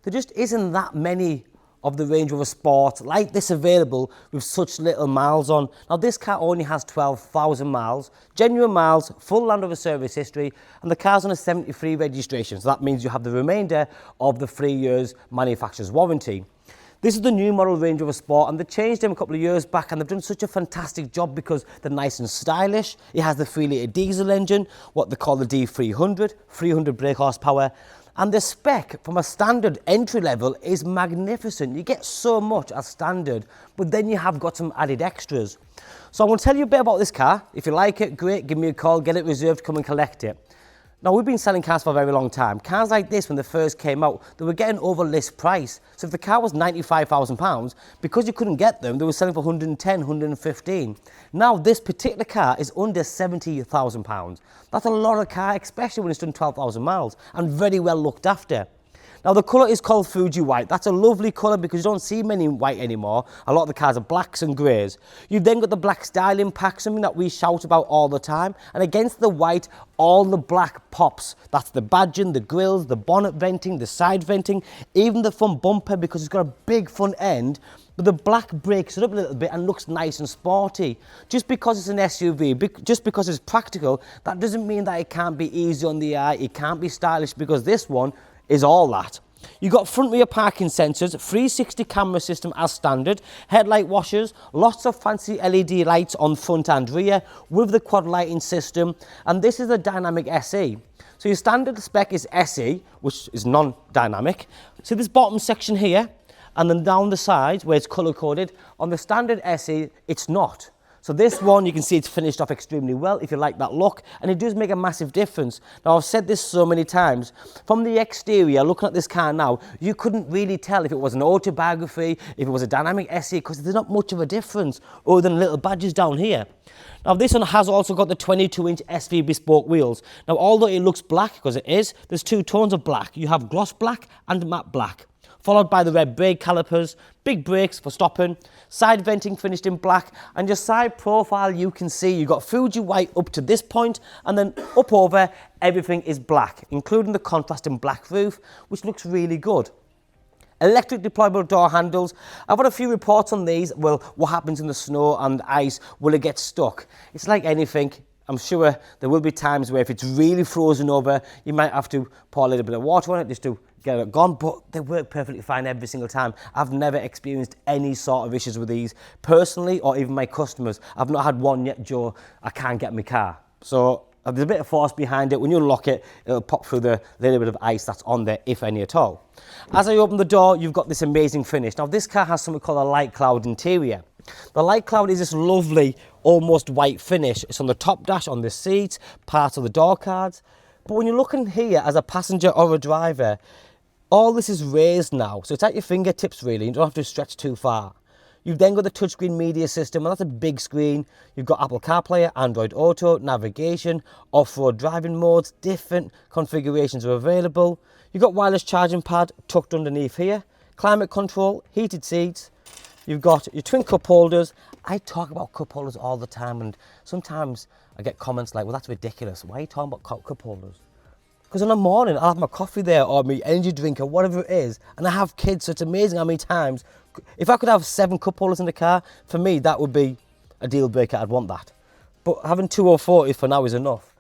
There just isn't that many of the Range Rover Sport like this available with such little miles on. Now this car only has 12,000 miles, genuine miles, full Land Rover service history, and the car's on a 73 registration, so that means you have the remainder of the 3 years manufacturer's warranty. This is the new model Range Rover Sport, and they changed them a couple of years back, and they've done such a fantastic job because they're nice and stylish. It has the 3-litre diesel engine, what they call the D300, 300 brake horsepower, and the spec from a standard entry level is magnificent. You get so much as standard, but then you have got some added extras. So I'm going to tell you a bit about this car. If you like it, great, give me a call, get it reserved, come and collect it. Now, we've been selling cars for a very long time. Cars like this, when they first came out, they were getting over list price. So if the car was £95,000, because you couldn't get them, they were selling for 110, 115. Now, this particular car is under £70,000. That's a lot of car, especially when it's done 12,000 miles and very well looked after. Now, the colour is called Fuji White. That's a lovely colour because you don't see many in white anymore. A lot of the cars are blacks and greys. You've then got the black styling pack, something that we shout about all the time. And against the white, all the black pops. That's the badging, the grills, the bonnet venting, the side venting, even the front bumper because it's got a big front end. But the black breaks it up a little bit and looks nice and sporty. Just because it's an SUV, just because it's practical, that doesn't mean that it can't be easy on the eye, it can't be stylish, because this one is all that. You've got front rear parking sensors, 360 camera system as standard, headlight washers, lots of fancy LED lights on front and rear with the quad lighting system, and this is a dynamic SE. So your standard spec is SE, which is non-dynamic. See this bottom section here, and then down the side where it's colour coded. On the standard SE, it's not. So this one, you can see it's finished off extremely well if you like that look, and it does make a massive difference. Now, I've said this so many times, from the exterior, looking at this car now, you couldn't really tell if it was an autobiography, if it was a dynamic SE, because there's not much of a difference other than little badges down here. Now, this one has also got the 22-inch SV Bespoke wheels. Now, although it looks black, because it is, there's two tones of black. You have gloss black and matte black, followed by the red brake calipers, big brakes for stopping, side venting finished in black, and your side profile, you can see you've got Fuji White up to this point, and then up over, everything is black, including the contrasting black roof, which looks really good. Electric deployable door handles. I've had a few reports on these. Well, what happens in the snow and ice? Will it get stuck? It's like anything. I'm sure there will be times where if it's really frozen over, you might have to pour a little bit of water on it just to get it gone, but they work perfectly fine every single time. I've never experienced any sort of issues with these personally, or even my customers. I've not had one yet, Joe, I can't get my car. So there's a bit of force behind it. When you unlock it, it'll pop through the little bit of ice that's on there, if any at all. As I open the door, you've got this amazing finish. Now, this car has something called a light cloud interior. The light cloud is this lovely, almost white finish. It's on the top dash, on the seats, part of the door cards. But when you're looking here as a passenger or a driver, all this is raised now. So it's at your fingertips, really. You don't have to stretch too far. You've then got the touchscreen media system, and that's a big screen. You've got Apple CarPlay, Android Auto, navigation, off-road driving modes, different configurations are available. You've got wireless charging pad tucked underneath here, climate control, heated seats. You've got your twin cup holders. I talk about cup holders all the time, and sometimes I get comments like, well, that's ridiculous. Why are you talking about cup holders? Because in the morning, I'll have my coffee there or my energy drink or whatever it is, and I have kids, so it's amazing how many times. If I could have 7 cup holders in the car, for me, that would be a deal breaker. I'd want that. But having 2 or 40 for now is enough.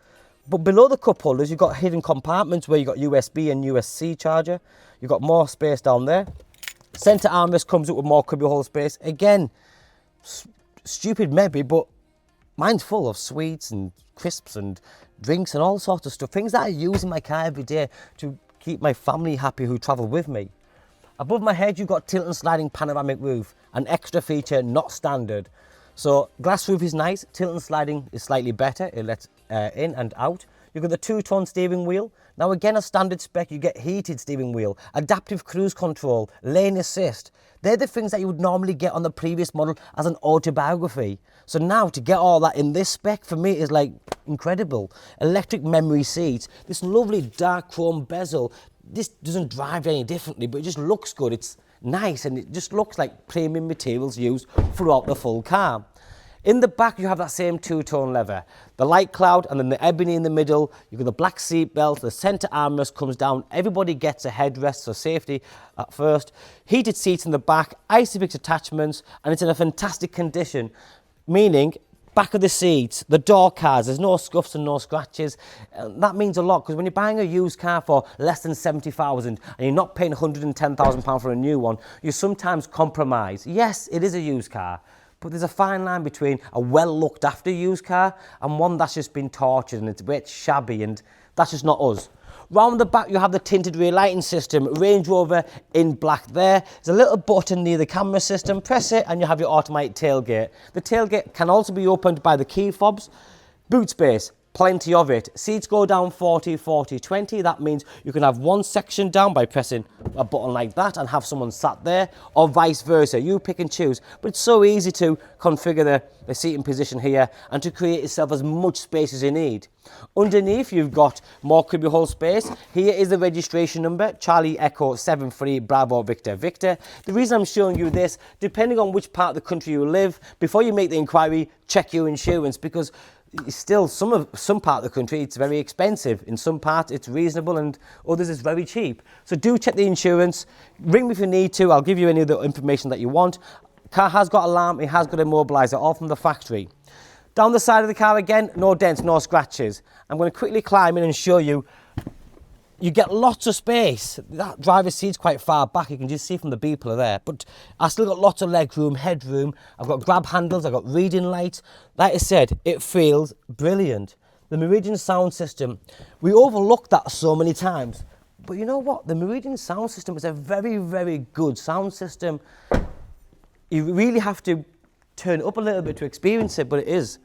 But below the cup holders, you've got hidden compartments where you've got USB and USB-C charger. You've got more space down there. Centre armrest comes up with more cubbyhole space. Again, stupid maybe, but mine's full of sweets and crisps and drinks and all sorts of stuff. Things that I use in my car every day to keep my family happy who travel with me. Above my head, you've got tilt and sliding panoramic roof, an extra feature, not standard. So glass roof is nice, tilt and sliding is slightly better, it lets in and out. You've got the 2-tone steering wheel. Now again, a standard spec, you get heated steering wheel, adaptive cruise control, lane assist. They're the things that you would normally get on the previous model as an autobiography. So now to get all that in this spec, for me, is like incredible. Electric memory seats, this lovely dark chrome bezel. This doesn't drive any differently, but it just looks good. It's nice, and it just looks like premium materials used throughout the full car. In the back, you have that same two-tone leather. The light cloud and then the ebony in the middle. You've got the black seat belt, the centre armrest comes down. Everybody gets a headrest, so safety at first. Heated seats in the back, Isofix attachments, and it's in a fantastic condition, meaning back of the seats, the door cards, there's no scuffs and no scratches. That means a lot, because when you're buying a used car for less than 70,000 and you're not paying £110,000 for a new one, you sometimes compromise. Yes, it is a used car, but there's a fine line between a well looked after used car and one that's just been tortured and it's a bit shabby, and that's just not us. Round the back, you have the tinted rear lighting system, Range Rover in black there. There's a little button near the camera system. Press it and you have your automatic tailgate. The tailgate can also be opened by the key fobs. Boot space, plenty of it. Seats go down 40, 40, 20. That means you can have one section down by pressing a button like that and have someone sat there, or vice versa. You pick and choose. But it's so easy to configure the seating position here and to create yourself as much space as you need. Underneath, you've got more cubbyhole space. Here is the registration number, Charlie Echo 73 Bravo Victor Victor. The reason I'm showing you this, depending on which part of the country you live, before you make the inquiry, check your insurance, because still some part of the country it's very expensive. In some parts it's reasonable and others it's very cheap. So do check the insurance. Ring me if you need to. I'll give you any other information that you want. Car has got alarm, it has got immobiliser, all from the factory. Down the side of the car again, no dents, no scratches. I'm going to quickly climb in and show you. You get lots of space. That driver's seat's quite far back, you can just see from the beeper there. But I still got lots of leg room, headroom. I've got grab handles, I've got reading lights. Like I said, it feels brilliant. The Meridian Sound system, we overlook that so many times. But you know what? The Meridian Sound system is a very, very good sound system. You really have to turn it up a little bit to experience it, but it is.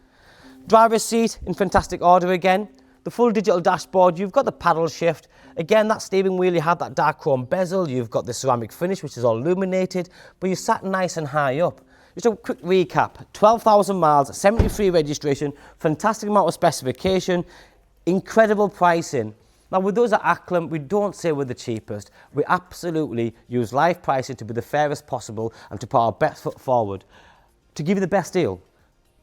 Driver's seat in fantastic order again. The full digital dashboard, you've got the paddle shift. Again, that steering wheel, you have that dark chrome bezel, you've got the ceramic finish, which is all illuminated, but you sat nice and high up. Just a quick recap, 12,000 miles, 73 registration, fantastic amount of specification, incredible pricing. Now with those at Acklam, we don't say we're the cheapest. We absolutely use live pricing to be the fairest possible and to put our best foot forward to give you the best deal.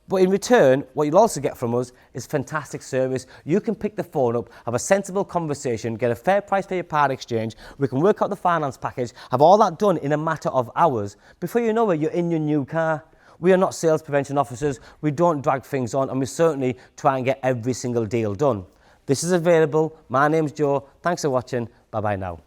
But in return, what you'll also get from us is fantastic service. You can pick the phone up, have a sensible conversation, get a fair price for your part exchange. We can work out the finance package, have all that done in a matter of hours. Before you know it, you're in your new car. We are not sales prevention officers. We don't drag things on, and we certainly try and get every single deal done. This is available. My name's Joe. Thanks for watching. Bye-bye now.